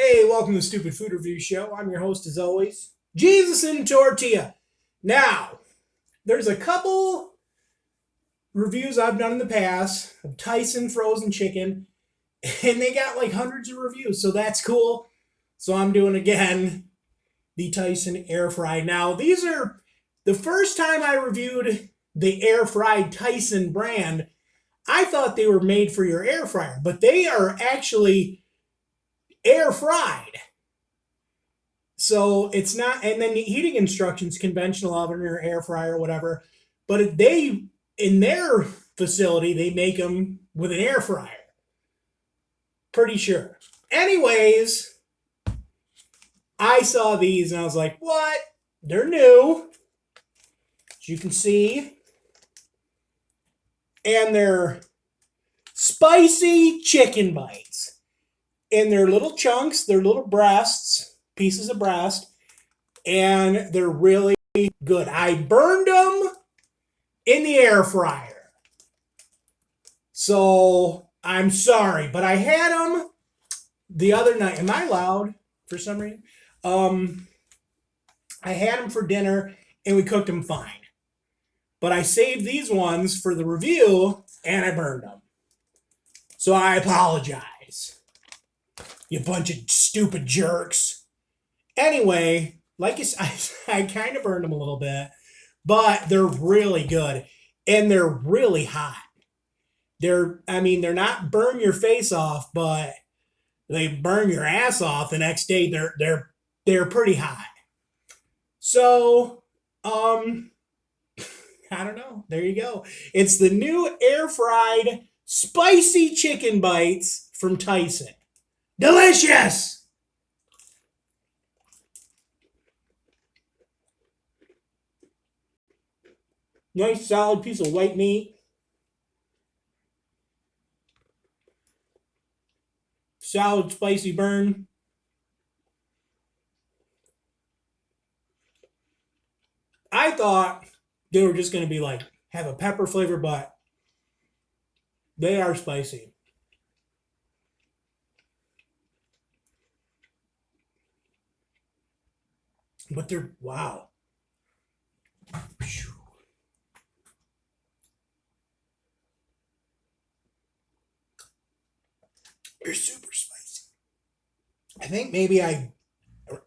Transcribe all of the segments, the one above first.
Hey, welcome to the Stupid Food Review Show. I'm your host, as always, Jesus in Tortilla. Now, there's a couple reviews I've done in the past of Tyson frozen chicken, and they got like hundreds of reviews, so that's cool. So I'm doing again the Tyson air fried. Now, these are the first time I reviewed the air fried Tyson brand. I thought they were made for your air fryer, but they are actually air fried. So it's not, and then the heating instructions, conventional oven or air fryer or whatever. But they, in their facility, they make them with an air fryer. Pretty sure. Anyways, I saw these and I was like, what? They're new. As you can see. And they're spicy chicken bites. In their little chunks, their little breasts, pieces of breast, and they're really good. I burned them in the air fryer. So I'm sorry, but I had them the other night. Am I loud for some reason? I had them for dinner and we cooked them fine. But I saved these ones for the review and I burned them. So I apologize. You bunch of stupid jerks. Anyway, like I kind of burned them a little bit, but they're really good and they're really hot. They're not burn your face off, but they burn your ass off the next day. They're pretty hot. So, I don't know. There you go. It's the new air fried spicy chicken bites from Tyson. Delicious! Nice solid piece of white meat. Solid spicy burn. I thought they were just going to be like, have a pepper flavor, but they are spicy. But they're, wow. They're super spicy. I think maybe I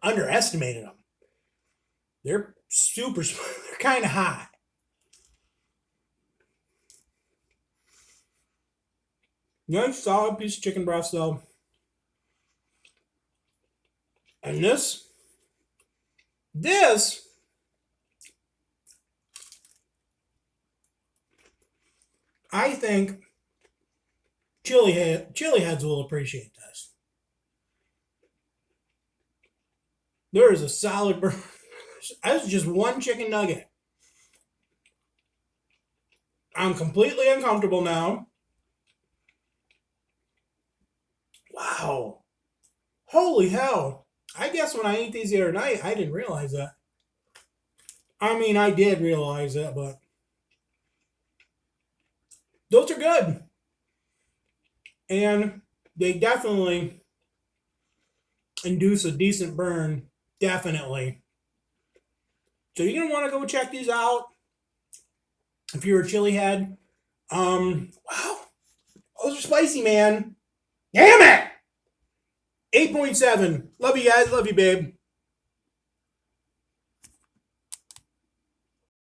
underestimated them. They're super, they're kind of hot. Nice solid piece of chicken breast though. And this, I think chili heads will appreciate this. There is a solid burn. That's just one chicken nugget. I'm completely uncomfortable now. Wow. Holy hell. I guess when I ate these the other night, I didn't realize that. I mean, I did realize that, but those are good. And they definitely induce a decent burn. Definitely. So you're going to want to go check these out if you're a chili head. Wow. Those are spicy, man. Damn it! 8.7. Love you guys. Love you, babe.